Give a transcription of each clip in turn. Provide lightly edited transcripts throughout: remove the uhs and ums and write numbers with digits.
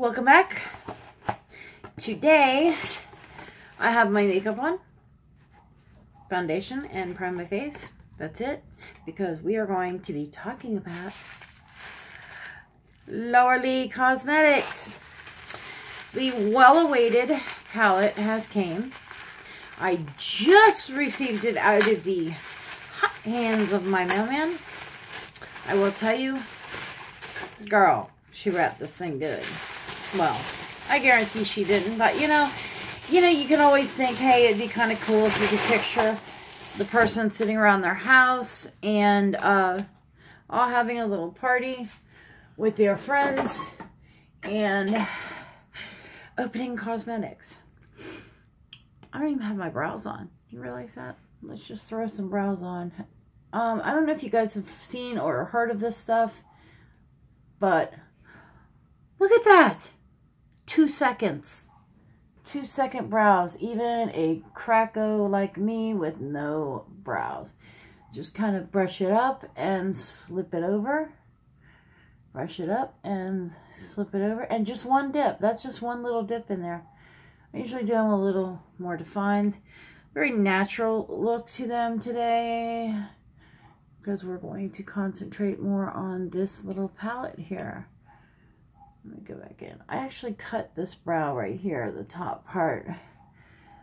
Welcome back. Today I have my makeup on, foundation, and prime my face. That's it, because we are going to be talking about Lowerly Cosmetics. The well-awaited palette has came. I just received it out of the hot hands of my mailman. I will tell you, girl, she wrapped this thing good. Well, I guarantee she didn't, but you know, you can always think, hey, it'd be kind of cool if you could picture the person sitting around their house and all having a little party with their friends and opening cosmetics. I don't even have my brows on. You realize that? Let's just throw some brows on. I don't know if you guys have seen or heard of this stuff, but look at that. 2 seconds. 2-second brows. Even a cracko like me with no brows. Just kind of brush it up and slip it over. Brush it up and slip it over. And just one dip. That's just one little dip in there. I usually do them a little more defined. Very natural look to them today, because we're going to concentrate more on this little palette here. Let me go back in. I actually cut this brow right here, the top part.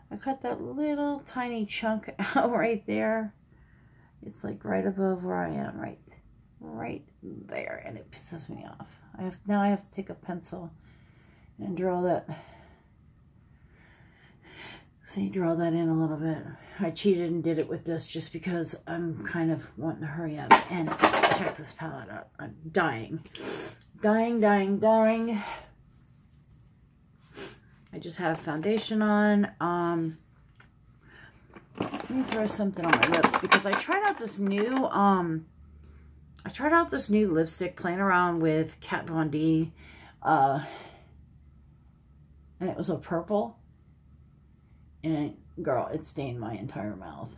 I cut that little tiny chunk out right there. It's like right above where I am, right there, and it pisses me off. Now I have to take a pencil and draw that. See, draw that in a little bit. I cheated and did it with this just because I'm kind of wanting to hurry up and check this palette out. I'm dying. Dying. I just have foundation on. Let me throw something on my lips because I tried out this new lipstick playing around with Kat Von D. And it was a purple. And girl, it stained my entire mouth.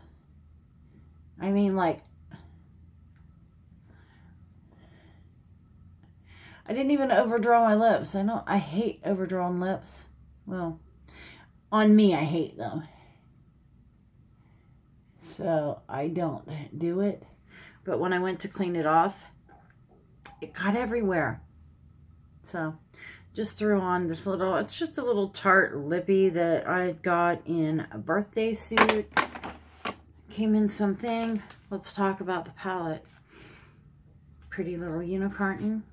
I mean, like, I didn't even overdraw my lips. I hate overdrawn lips. Well, on me, I hate them. So I don't do it. But when I went to clean it off, it got everywhere. So just threw on this little, it's just a little Tarte lippy that I got in a birthday suit. Came in something. Let's talk about the palette. Pretty little unicorn.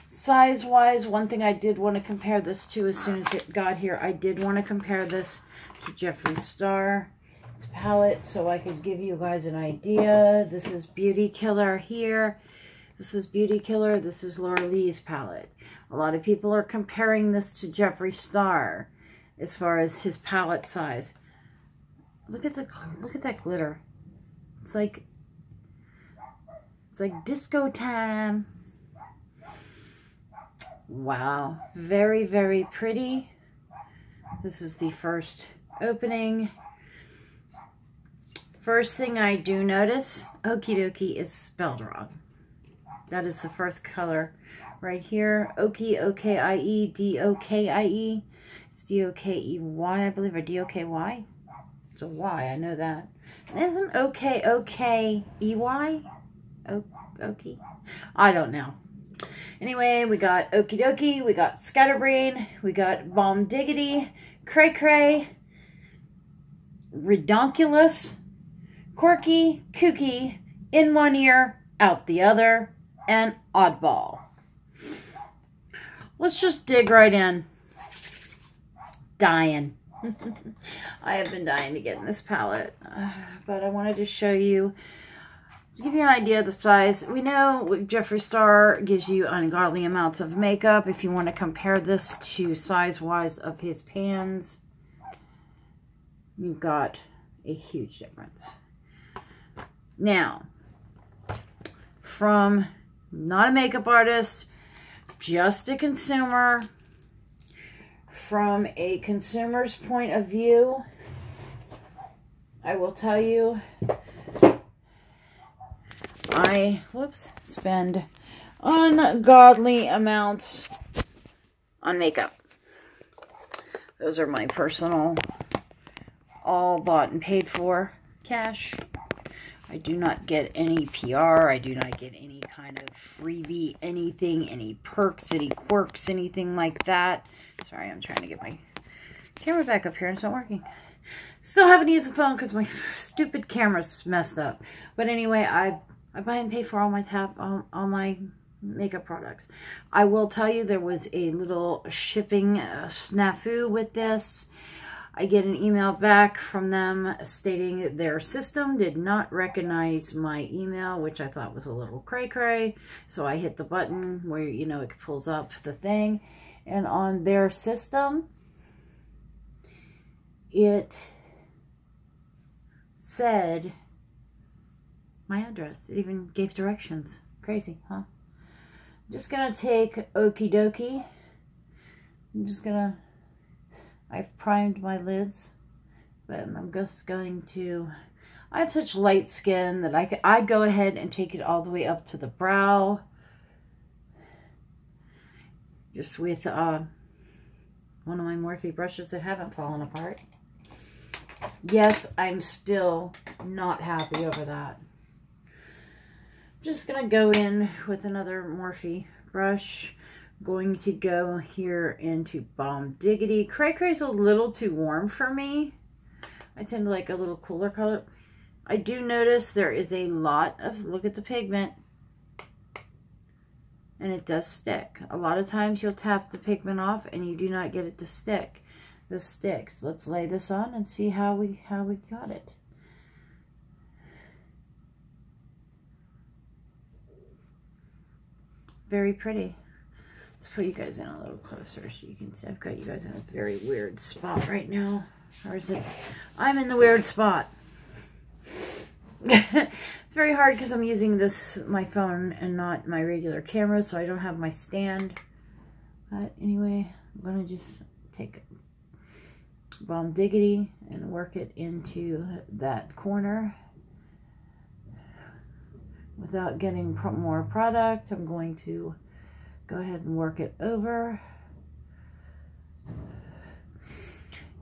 Size-wise, one thing I did want to compare this to as soon as it got here, I did want to compare this to Jeffree Star's palette so I could give you guys an idea. This is Beauty Killer here. This is Beauty Killer. This is Laura Lee's palette. A lot of people are comparing this to Jeffree Star as far as his palette size. Look at that glitter. It's like disco time. Wow, very, very pretty. This is the first opening. First thing I do notice, Okie Dokie is spelled wrong. That is the first color right here. Okie, O-K-I-E, D-O-K-I-E. It's D-O-K-E-Y, I believe, or D-O-K-Y. It's a Y, I know that. Isn't O-K, O-K-E-Y? Okie? I don't know. Anyway, we got Okie Dokie, we got Scatterbrain, we got Bomb Diggity, Cray Cray, Redonkulous, Quirky, Kooky, in one ear, out the other, and Oddball. Let's just dig right in. Dying. I have been dying to get in this palette, but I wanted to show you, to give you an idea of the size. We know Jeffree Star gives you ungodly amounts of makeup. If you want to compare this to size-wise of his pans, you've got a huge difference. Now, from not a makeup artist, just a consumer, from a consumer's point of view, I will tell you, I spend ungodly amounts on makeup. Those are my personal, all bought and paid for cash. I do not get any PR. I do not get any kind of freebie, anything, any perks, any quirks, anything like that. Sorry, I'm trying to get my camera back up here and it's not working. Still haven't used the phone because my stupid camera's messed up. But anyway, I buy and pay for all my all my makeup products. I will tell you there was a little shipping snafu with this. I get an email back from them stating their system did not recognize my email, which I thought was a little cray-cray. So I hit the button where, you know, it pulls up the thing. And on their system, it said my address. It even gave directions. Crazy, huh? I'm just going to take Okie Dokie. I've primed my lids, but I'm just going to, I have such light skin that I go ahead and take it all the way up to the brow. Just with one of my Morphe brushes that haven't fallen apart. Yes, I'm still not happy over that. I'm just going to go in with another Morphe brush. Going to go here into Bomb Diggity. Cray Cray's a little too warm for me. I tend to like a little cooler color. I do notice there is a lot of, look at the pigment. And it does stick. A lot of times you'll tap the pigment off and you do not get it to stick. This sticks. Let's lay this on and see how we got it. Very pretty. Let's put you guys in a little closer so you can see. I've got you guys in a very weird spot right now. Or is it? I'm in the weird spot. It's very hard because I'm using my phone and not my regular camera, so I don't have my stand. But anyway, I'm going to just take Bomb Diggity and work it into that corner. Without getting more product, I'm going to go ahead and work it over.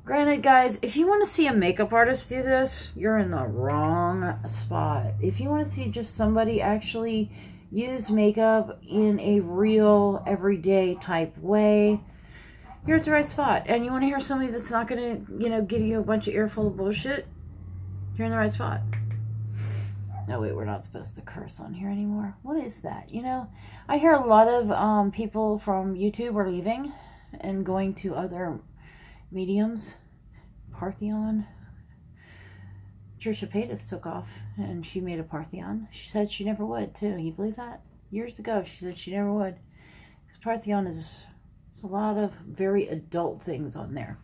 Granted, guys, if you want to see a makeup artist do this, you're in the wrong spot. If you want to see just somebody actually use makeup in a real, everyday type way, you're at the right spot. And you want to hear somebody that's not going to, you know, give you a bunch of earful of bullshit, you're in the right spot. No, wait, we're not supposed to curse on here anymore. What is that? You know, I hear a lot of people from YouTube are leaving and going to other mediums. Parthenon. Trisha Paytas took off and she made a Parthenon. She said she never would, too. You believe that? Years ago, she said she never would. Because Parthenon is a lot of very adult things on there.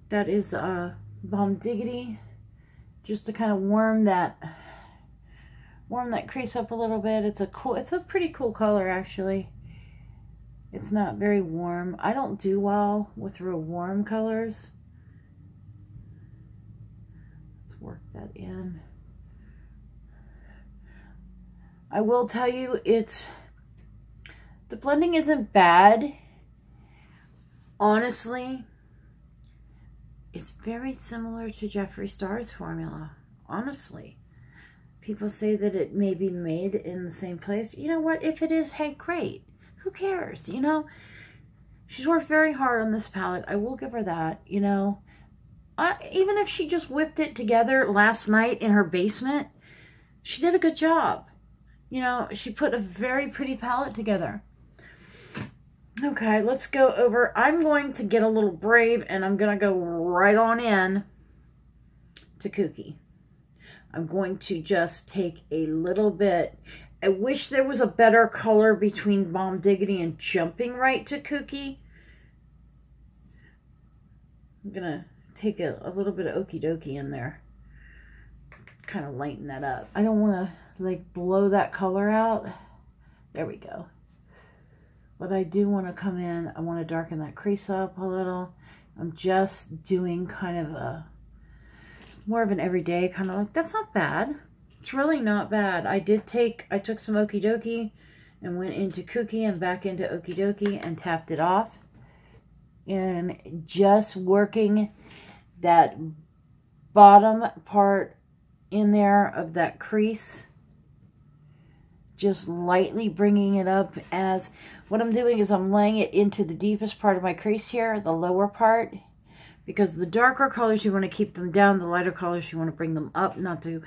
That is Bomb Diggity. Just to kind of warm that crease up a little bit. It's a pretty cool color, actually. It's not very warm. I don't do well with real warm colors. Let's work that in. I will tell you, the blending isn't bad. Honestly, it's very similar to Jeffree Star's formula. Honestly. People say that it may be made in the same place. You know what? If it is, hey, great. Who cares? You know, she's worked very hard on this palette. I will give her that, you know. Even if she just whipped it together last night in her basement, she did a good job. You know, she put a very pretty palette together. Okay, let's go over. I'm going to get a little brave, and I'm going to go right on in to Kooky. I'm going to just take a little bit. I wish there was a better color between Bomb Diggity and jumping right to Kooky. I'm going to take a little bit of Okie Dokie in there. Kind of lighten that up. I don't want to like blow that color out. There we go. But I do want to come in. I want to darken that crease up a little. I'm just doing kind of more of an everyday kind of look. That's not bad. It's really not bad. I took some Okie Dokie and went into Cookie and back into Okie Dokie and tapped it off. And just working that bottom part in there of that crease. Just lightly bringing it up. As what I'm doing is I'm laying it into the deepest part of my crease here, the lower part. Because the darker colors, you want to keep them down. The lighter colors, you want to bring them up. Not to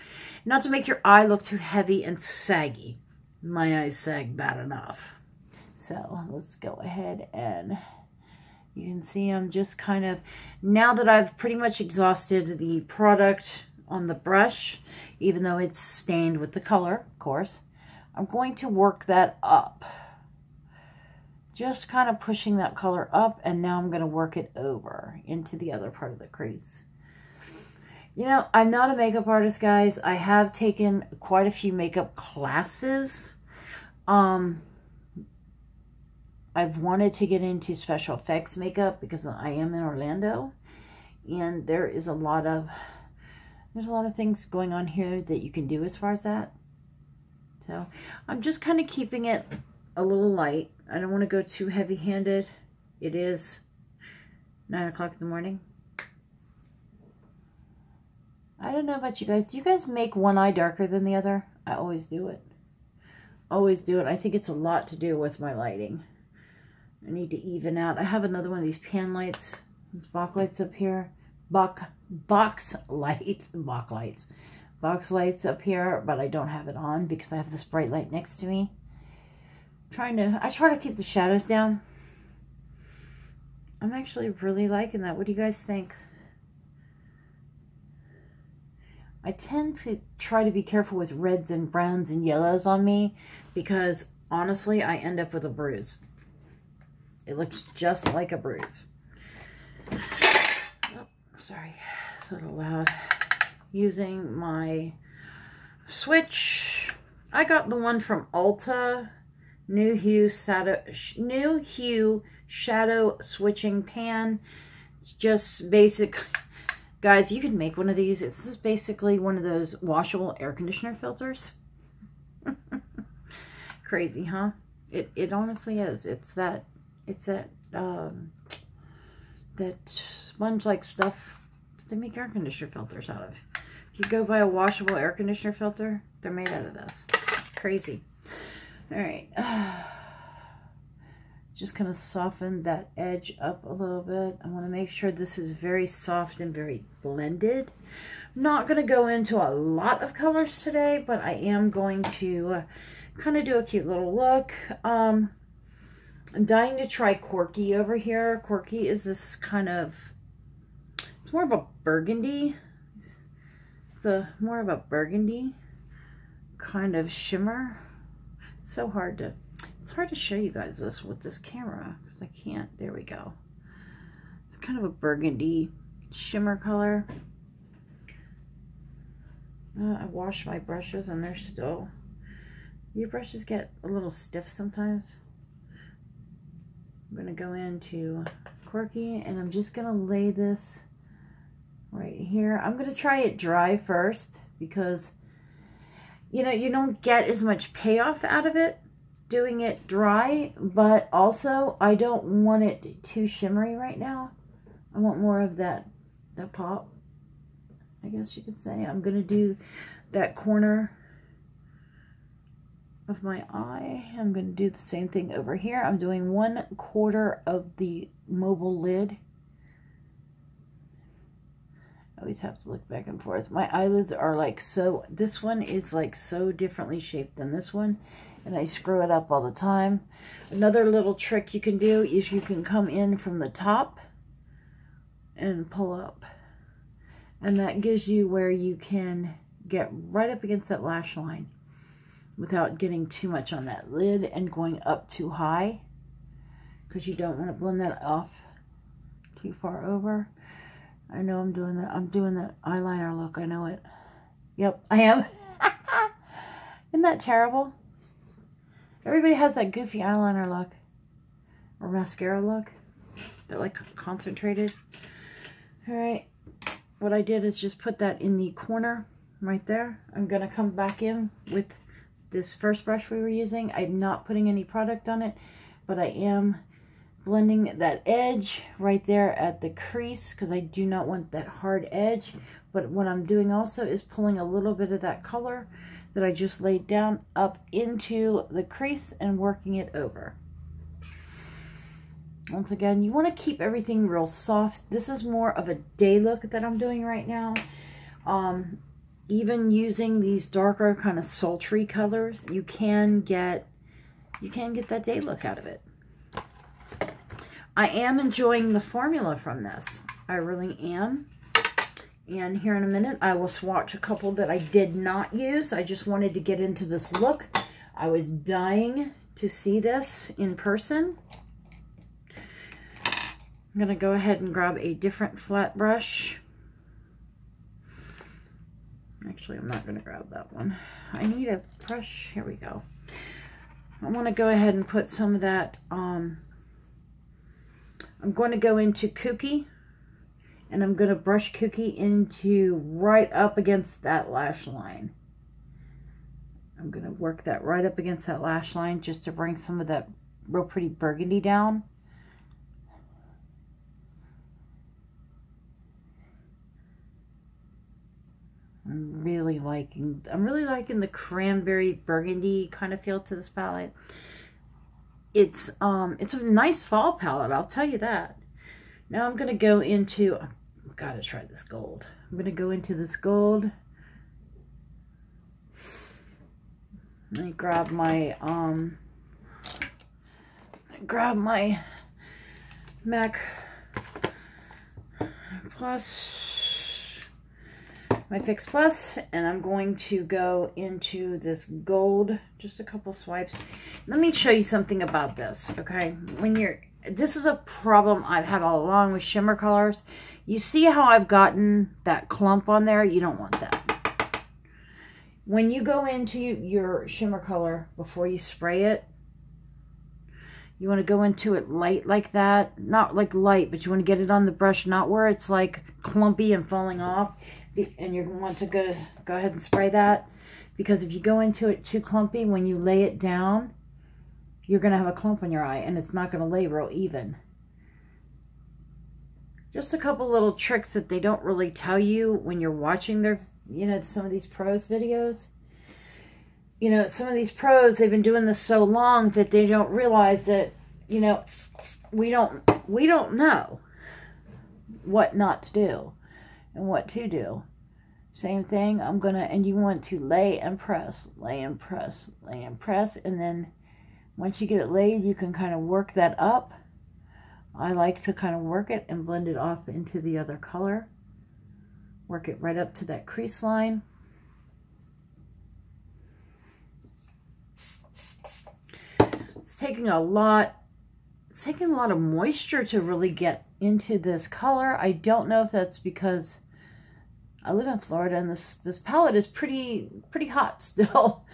make your eye look too heavy and saggy. My eyes sag bad enough. So let's go ahead and you can see I'm just kind of, now that I've pretty much exhausted the product on the brush, even though it's stained with the color, of course, I'm going to work that up. Just kind of pushing that color up, and now I'm going to work it over into the other part of the crease. You know, I'm not a makeup artist, guys. I have taken quite a few makeup classes. I've wanted to get into special effects makeup because I am in Orlando, and there's a lot of things going on here that you can do as far as that. So I'm just kind of keeping it a little light. I don't want to go too heavy-handed. It is 9 o'clock in the morning. I don't know about you guys. Do you guys make one eye darker than the other? I always do it. Always do it. I think it's a lot to do with my lighting. I need to even out. I have another one of these pan lights. These box lights up here. Box lights up here, but I don't have it on because I have this bright light next to me. I try to keep the shadows down. I'm actually really liking that. What do you guys think? I tend to try to be careful with reds and browns and yellows on me because honestly, I end up with a bruise. It looks just like a bruise. Oh, sorry, it's a little loud. Using my switch. I got the one from Ulta. New Hue Shadow Switching Pan. It's just basic. Guys, you can make one of these. This is basically one of those washable air conditioner filters. Crazy, huh? It honestly is. It's that sponge-like stuff to make air conditioner filters out of. If you go buy a washable air conditioner filter, they're made out of this. Crazy. All right. Just kind of soften that edge up a little bit. I want to make sure this is very soft and very blended. I'm not going to go into a lot of colors today, but I am going to kind of do a cute little look. I'm dying to try Quirky over here. Quirky is this kind of, it's more of a burgundy. It's more of a burgundy kind of shimmer. It's hard to show you guys this with this camera because I can't. There we go. It's kind of a burgundy shimmer color. I wash my brushes and they're still, your brushes get a little stiff sometimes. I'm going to go into Quirky and I'm just going to lay this right here. I'm going to try it dry first because, you know, you don't get as much payoff out of it doing it dry, but also I don't want it too shimmery right now. I want more of that pop, I guess you could say. I'm going to do that corner of my eye. I'm going to do the same thing over here. I'm doing 1/4 of the mobile lid. I always have to look back and forth. My eyelids are like so, this one is like so differently shaped than this one, and I screw it up all the time. Another little trick you can do is you can come in from the top and pull up, and that gives you where you can get right up against that lash line without getting too much on that lid and going up too high, because you don't want to blend that off too far over. I know I'm doing that. I'm doing that eyeliner look. I know it. Yep, I am. Isn't that terrible? Everybody has that goofy eyeliner look or mascara look. They're like concentrated. All right. What I did is just put that in the corner right there. I'm going to come back in with this first brush we were using. I'm not putting any product on it, but I am blending that edge right there at the crease because I do not want that hard edge. But what I'm doing also is pulling a little bit of that color that I just laid down up into the crease and working it over. Once again, you want to keep everything real soft. This is more of a day look that I'm doing right now. Even using these darker kind of sultry colors, you can get that day look out of it. I am enjoying the formula from this. I really am. And here in a minute, I will swatch a couple that I did not use. I just wanted to get into this look. I was dying to see this in person. I'm going to go ahead and grab a different flat brush. Actually, I'm not going to grab that one. I need a brush. Here we go. I want to go ahead and put some of that. I'm going to go into Kooky. And I'm going to brush Kooky into right up against that lash line. I'm going to work that right up against that lash line just to bring some of that real pretty burgundy down. I'm really liking the cranberry burgundy kind of feel to this palette. It's a nice fall palette, I'll tell you that. Now I'm going to go into, I've got to try this gold. I'm going to go into this gold. Let me grab my MAC Plus, my Fix Plus, and I'm going to go into this gold, just a couple swipes. Let me show you something about this, okay? This is a problem I've had all along with shimmer colors. You see how I've gotten that clump on there? You don't want that. When you go into your shimmer color before you spray it, you want to go into it light like that. Not like light, but you want to get it on the brush, not where it's like clumpy and falling off. And you want to go ahead and spray that. Because if you go into it too clumpy, when you lay it down, you're going to have a clump on your eye and it's not going to lay real even. Just a couple little tricks that they don't really tell you when you're watching their, some of these pros videos. Some of these pros, they've been doing this so long that they don't realize that, we don't know what not to do and what to do. Same thing, and you want to lay and press, lay and press, lay and press, and then once you get it laid, you can kind of work that up. I like to kind of work it and blend it off into the other color. Work it right up to that crease line. It's taking a lot of moisture to really get into this color. I don't know if that's because I live in Florida and this palette is pretty hot still.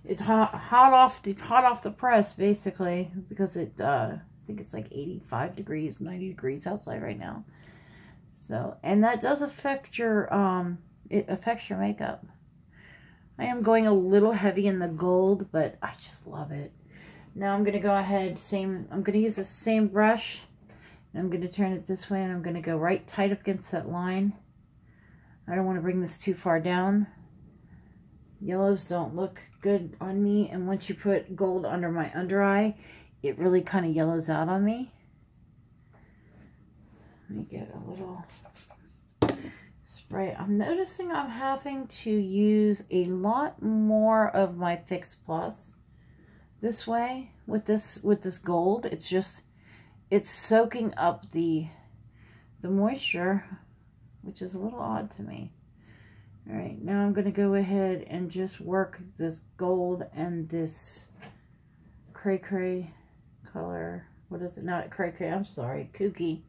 It's hot off the press basically, because I think it's like 85 degrees, 90 degrees outside right now. So, and that does affect your it affects your makeup. I am going a little heavy in the gold, but I just love it. Now I'm going to go ahead, I'm going to use the same brush, and I'm going to turn it this way, and I'm going to go right tight up against that line. I don't want to bring this too far down. Yellows don't look good on me, and once you put gold under my under eye, it really kind of yellows out on me. Let me get a little spray. I'm noticing I'm having to use a lot more of my Fix Plus this way with this gold. It's soaking up the moisture, which is a little odd to me. All right, now I'm going to go ahead and just work this gold and this cray cray color. What is it? Not cray cray, I'm sorry, Kooky.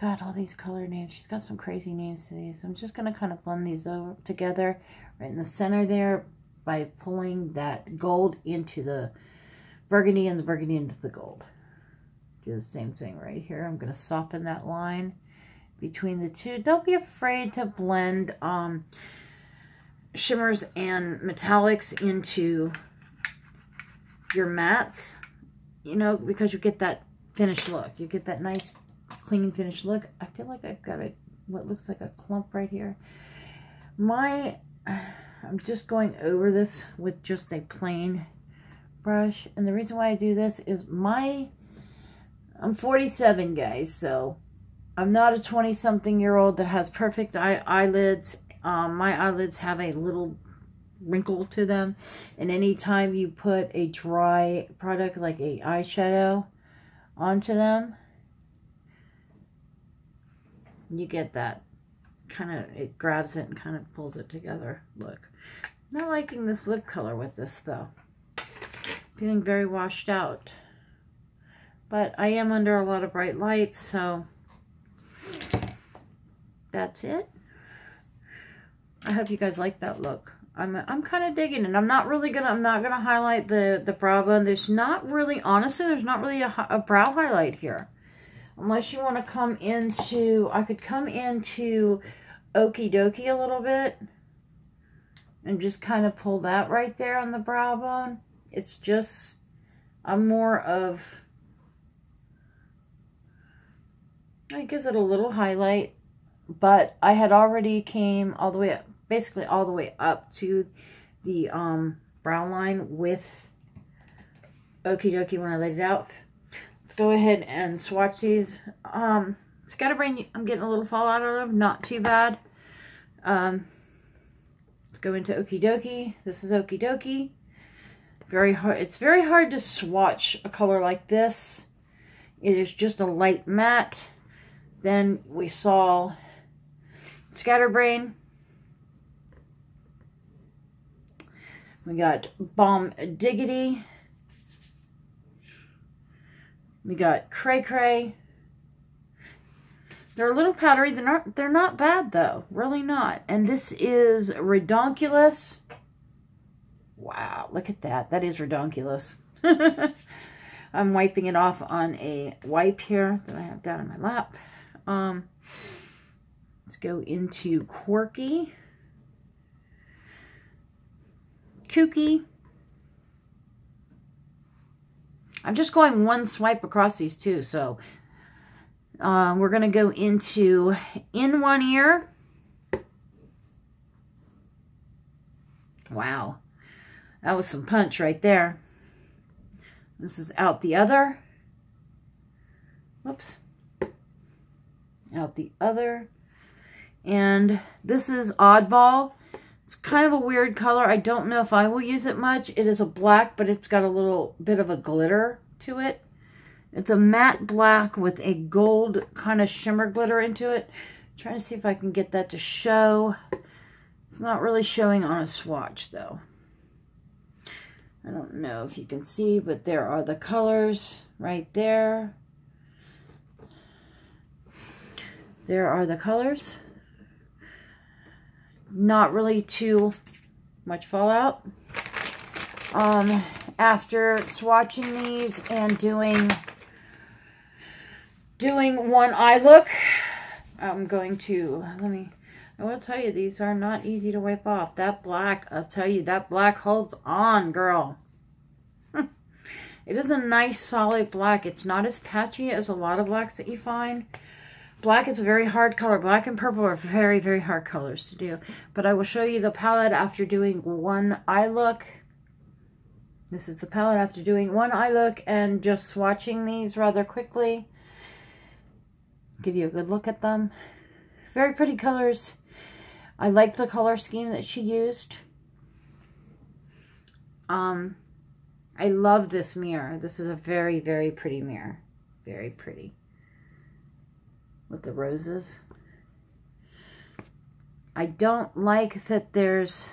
God, all these color names. She's got some crazy names to these. I'm just going to kind of blend these over together right in the center there by pulling that gold into the burgundy and the burgundy into the gold. Do the same thing right here. I'm going to soften that line between the two. Don't be afraid to blend shimmers and metallics into your mats, you know, because you get that finished look. You get that nice, clean, finished look. I feel like I've got what looks like a clump right here. I'm just going over this with just a plain brush. And the reason why I do this is I'm 47, guys, so I'm not a 20-something-year-old that has perfect eyelids. My eyelids have a little wrinkle to them, and anytime you put a dry product like a eyeshadow onto them, you get that kind of, it grabs it and kind of pulls it together. Look, not liking this lip color with this though. Feeling very washed out, but I am under a lot of bright lights, so that's it. I hope you guys like that look. I'm kind of digging it. I'm not gonna highlight the brow bone. There's not really a brow highlight here. Unless you want to come into, I could come into Okie Dokie a little bit and just kind of pull that right there on the brow bone. It's just, I'm more of, it gives it a little highlight, but I had already came all the way up, basically all the way up to the brow line with Okie Dokie when I laid it out. Let's go ahead and swatch these. Scatterbrain, I'm getting a little fallout out of them, not too bad. Let's go into Okie Dokie. This is Okie Dokie. Very hard. It's very hard to swatch a color like this. It is just a light matte. Then we saw Scatterbrain. We got Bomb Diggity. We got Cray Cray. They're a little powdery. They're not bad though. Really not. And this is Redonkulous. Wow, look at that. That is Redonkulous. I'm wiping it off on a wipe here that I have down in my lap. Let's go into Quirky. Kooky. I'm just going one swipe across these two, so we're going to go into In One Ear. Wow, that was some punch right there. This is Out the Other. Whoops. Out the Other. And this is Oddball. It's kind of a weird color. I don't know if I will use it much. It is a black, but it's got a little bit of a glitter to it. It's a matte black with a gold kind of shimmer glitter into it. I'm trying to see if I can get that to show. It's not really showing on a swatch though. I don't know if you can see, but there are the colors right there. There are the colors. Not really too much fallout. After swatching these and doing one eye look, I'm going to, I will tell you, these are not easy to wipe off. That black, I'll tell you, that black holds on, girl. It is a nice solid black. It's not as patchy as a lot of blacks that you find. Black is a very hard color. Black and purple are very, very hard colors to do. But I will show you the palette after doing one eye look. This is the palette after doing one eye look and just swatching these rather quickly. Give you a good look at them. Very pretty colors. I like the color scheme that she used. I love this mirror. This is a very, very pretty mirror. Very pretty. With the roses. I don't like that there's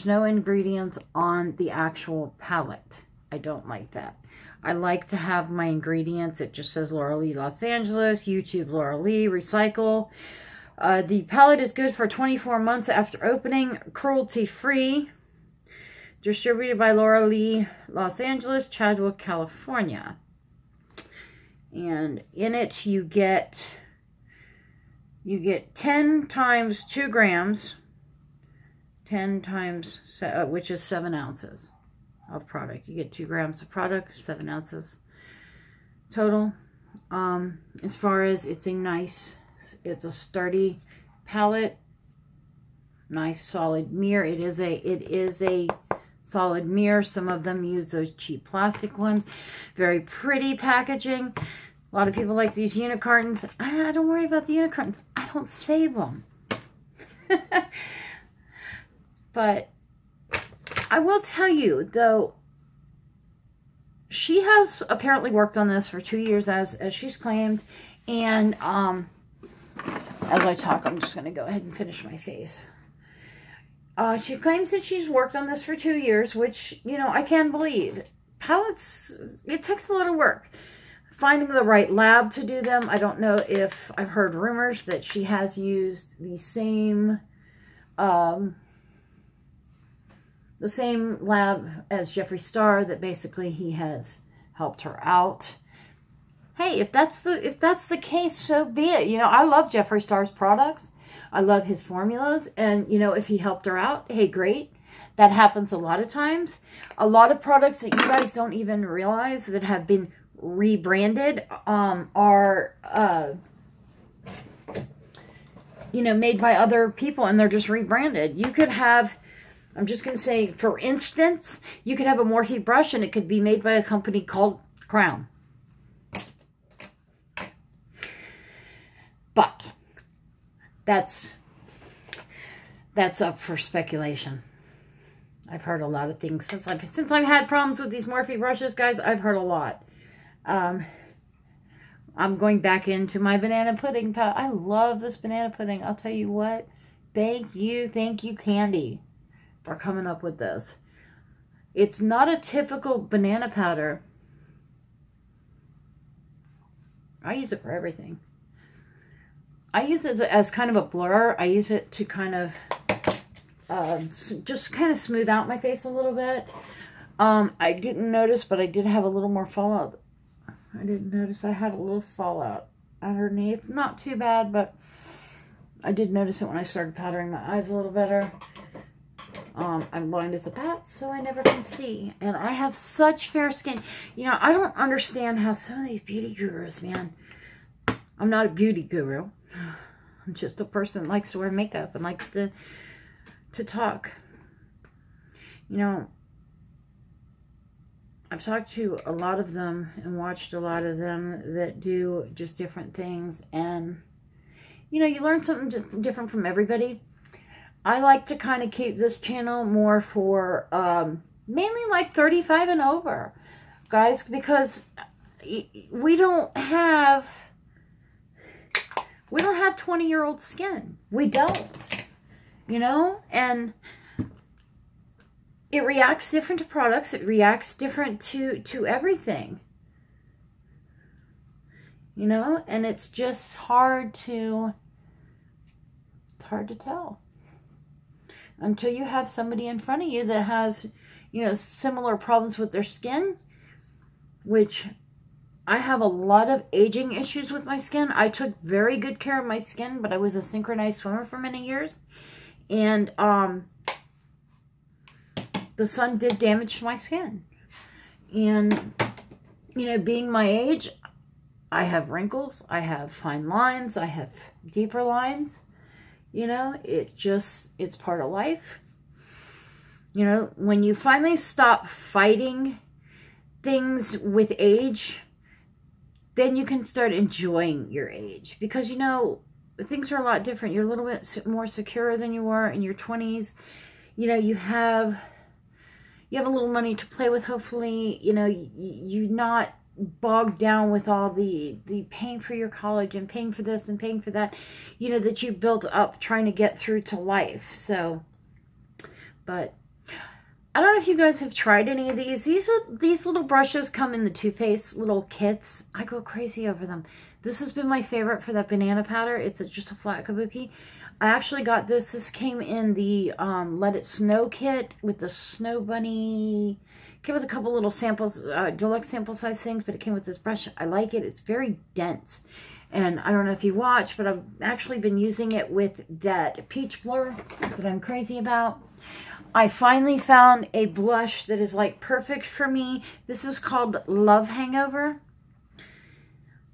no ingredients on the actual palette. I don't like that. I like to have my ingredients. It just says Laura Lee Los Angeles, YouTube Laura Lee, recycle. The palette is good for 24 months after opening, cruelty free. Distributed by Laura Lee Los Angeles, Chadwick, California. And in it you get 10 times 2 grams, 10 times, which is 7 ounces. of product. You get 2 grams of product, 7 ounces total. As far as it's a sturdy palette, nice solid mirror. It is a solid mirror. Some of them use those cheap plastic ones. Very pretty packaging. A lot of people like these unicorns. I don't worry about the unicorns. I don't save them. But I will tell you, though, she has apparently worked on this for 2 years, as she's claimed. And as I talk, I'm just going to go ahead and finish my face. She claims that she's worked on this for 2 years, which, you know, I can believe. Palettes, it takes a lot of work. Finding the right lab to do them. I don't know if I've heard rumors that she has used the same lab as Jeffree Star, that basically he has helped her out. Hey, if that's the case, so be it. You know, I love Jeffree Star's products. I love his formulas, and you know, if he helped her out, hey, great. That happens a lot of times. A lot of products that you guys don't even realize that have been rebranded are you know, made by other people, and they're just rebranded. You could have, I'm just going to say, for instance, you could have a Morphe brush and it could be made by a company called Crown. But that's up for speculation. I've heard a lot of things since I've had problems with these Morphe brushes, guys. I've heard a lot. I'm going back into my banana pudding powder. I love this banana pudding. I'll tell you what. Thank you, Candy, for coming up with this. It's not a typical banana powder. I use it for everything. I use it as kind of a blur. I use it to kind of just kind of smooth out my face a little bit. I didn't notice, but I did have a little more fallout. I didn't notice I had a little fallout underneath. Not too bad, but I did notice it when I started powdering my eyes a little better. I'm blind as a bat, so I never can see. And I have such fair skin. You know, I don't understand how some of these beauty gurus, man. I'm not a beauty guru. I'm just a person that likes to wear makeup and likes to talk. You know, I've talked to a lot of them and watched a lot of them that do just different things. And, you know, you learn something different from everybody. I like to kind of keep this channel more for mainly like 35 and over, guys, because we don't have 20-year-old skin. We don't, you know, and it reacts different to products. It reacts different to everything, you know, and it's just hard to tell until you have somebody in front of you that has, you know, similar problems with their skin, which I have a lot of aging issues with my skin. I took very good care of my skin, but I was a synchronized swimmer for many years. And the sun did damage to my skin. And, you know, being my age, I have wrinkles, I have fine lines, I have deeper lines. You know, it's part of life. You know, when you finally stop fighting things with age, then you can start enjoying your age. Because, you know, things are a lot different. You're a little bit more secure than you were in your 20s. You know, you have a little money to play with, hopefully. You know, you're not bogged down with all the paying for your college and paying for this and paying for that, you know, that you built up trying to get through to life. So, but I don't know if you guys have tried any of these. These little brushes come in the Too Faced little kits. I go crazy over them. This has been my favorite for that banana powder. It's just a flat kabuki. I actually got this. This came in the Let It Snow kit with the snow bunny. It came with a couple little samples, deluxe sample size things, but it came with this brush. I like it. It's very dense. And I don't know if you watch, but I've actually been using it with that peach blur that I'm crazy about. I finally found a blush that is like perfect for me. This is called Love Hangover.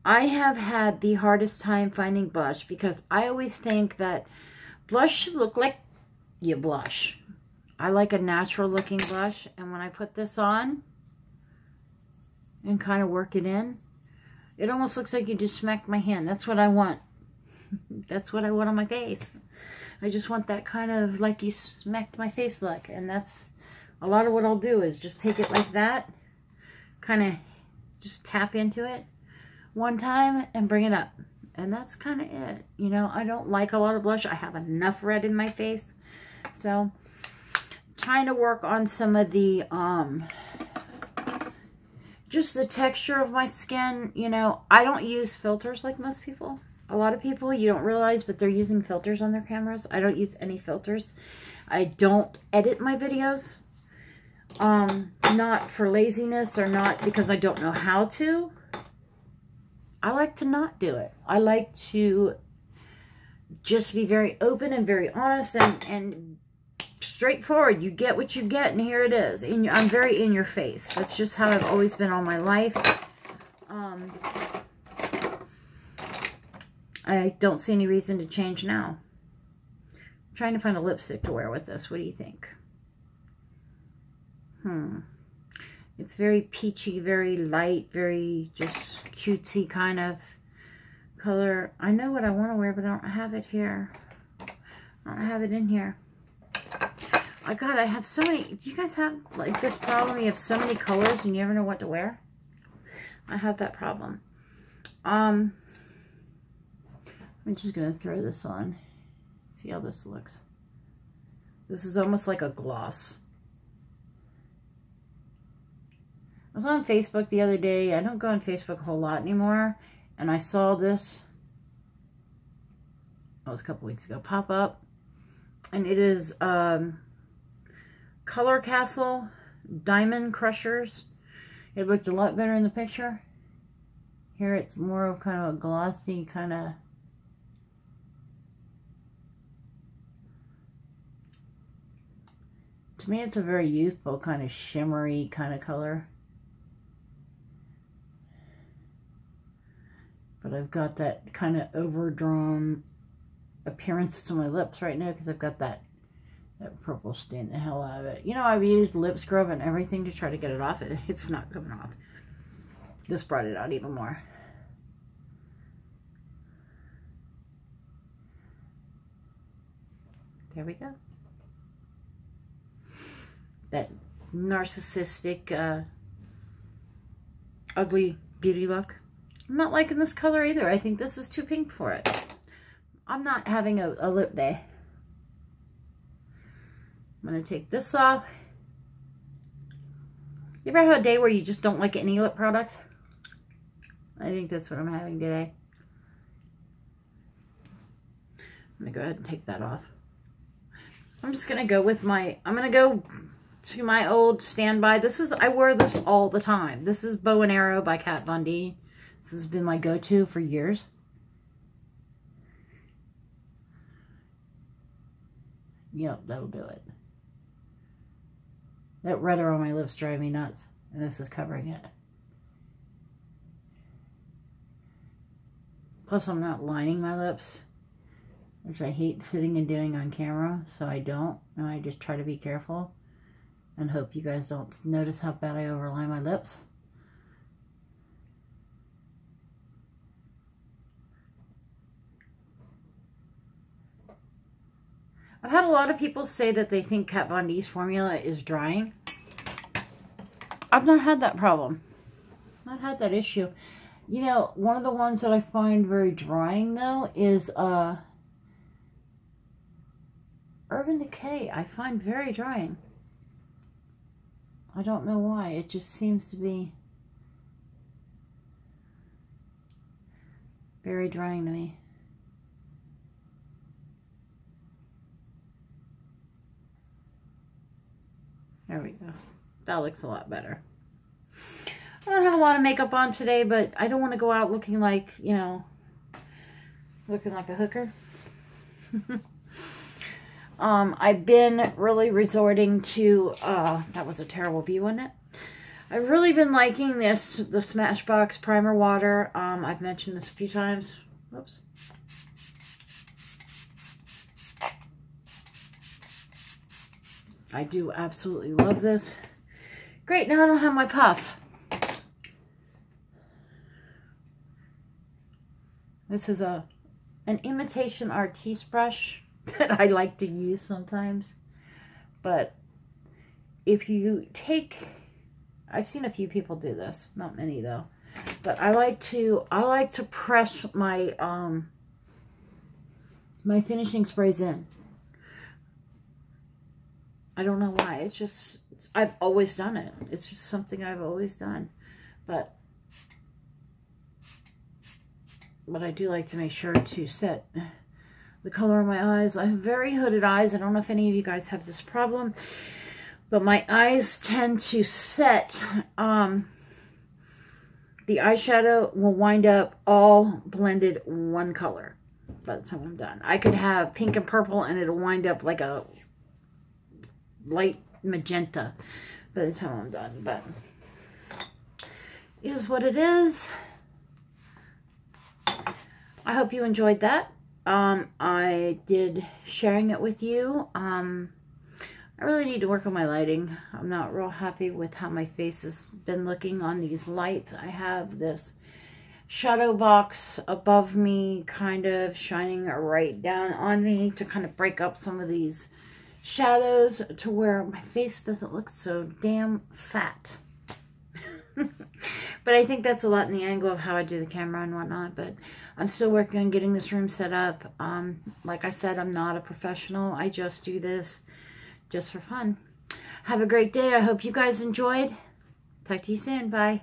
I have had the hardest time finding blush because I always think that blush should look like you blush. I like a natural looking blush, and when I put this on and kind of work it in, it almost looks like you just smacked my hand. That's what I want. That's what I want on my face. I just want that kind of like you smacked my face look. And that's a lot of what I'll do is just take it like that. Kind of just tap into it one time and bring it up. And that's kind of it. You know, I don't like a lot of blush. I have enough red in my face. So, trying to work on some of the, just the texture of my skin. You know, I don't use filters like most people. A lot of people, you don't realize, but they're using filters on their cameras. I don't use any filters. I don't edit my videos. Not for laziness or not because I don't know how to. I like to not do it. I like to just be very open and very honest and straightforward. You get what you get, and here it is. And I'm very in your face. That's just how I've always been all my life. I don't see any reason to change now. I'm trying to find a lipstick to wear with this. What do you think? It's very peachy, very light, very just cutesy kind of color. I know what I want to wear, but I don't have it here. I don't have it in here. God, I have so many. Do you guys have like this problem? You have so many colors and you never know what to wear? I have that problem. I'm just going to throw this on. See how this looks. This is almost like a gloss. I was on Facebook the other day. I don't go on Facebook a whole lot anymore. And I saw this. That was a couple weeks ago. Pop up. And it is Color Castle Diamond Crushers. It looked a lot better in the picture. Here it's more of kind of a glossy kind of. To me, it's a very youthful, kind of shimmery kind of color. But I've got that kind of overdrawn appearance to my lips right now because I've got that purple stain the hell out of it. You know, I've used lip scrub and everything to try to get it off. It's not coming off. This brought it out even more. There we go. That narcissistic, ugly beauty look. I'm not liking this color either. I think this is too pink for it. I'm not having a lip day. I'm going to take this off. You ever have a day where you just don't like any lip products? I think that's what I'm having today. I'm going to go ahead and take that off. I'm just going to go with my, I'm going to go to my old standby. This is, I wear this all the time. This is Bow and Arrow by Kat Von D. This has been my go-to for years. Yep, that'll do it. That red on my lips drive me nuts. And this is covering it. Plus, I'm not lining my lips, which I hate sitting and doing on camera, so I don't. And I just try to be careful and hope you guys don't notice how bad I overline my lips. I've had a lot of people say that they think Kat Von D's formula is drying. I've not had that problem. Not had that issue. You know, one of the ones that I find very drying, though, is Urban Decay. I find very drying. I don't know why. It just seems to be very drying to me. There we go. That looks a lot better. I don't have a lot of makeup on today, but I don't want to go out looking like, you know, looking like a hooker. I've been really resorting to, that was a terrible view, wasn't it? I've really been liking the Smashbox Primer Water. I've mentioned this a few times. Oops. I do absolutely love this. Great, now I don't have my puff. This is an imitation artiste brush that I like to use sometimes. But if you take, I've seen a few people do this, not many though. But I like to press my my finishing sprays in. I don't know why. It's just, I've always done it. It's just something I've always done. But I do like to make sure to set the color of my eyes. I have very hooded eyes. I don't know if any of you guys have this problem, but my eyes tend to set, the eyeshadow will wind up all blended one color by the time I'm done. I could have pink and purple and it'll wind up like a light magenta by the time I'm done, but it is what it is. I hope you enjoyed that. I did sharing it with you. I really need to work on my lighting. I'm not real happy with how my face has been looking on these lights. I have this shadow box above me kind of shining right down on me to kind of break up some of these shadows to where my face doesn't look so damn fat. But I think that's a lot in the angle of how I do the camera and whatnot. But I'm still working on getting this room set up. Like I said, I'm not a professional. I just do this just for fun. Have a great day. I hope you guys enjoyed. Talk to you soon. Bye.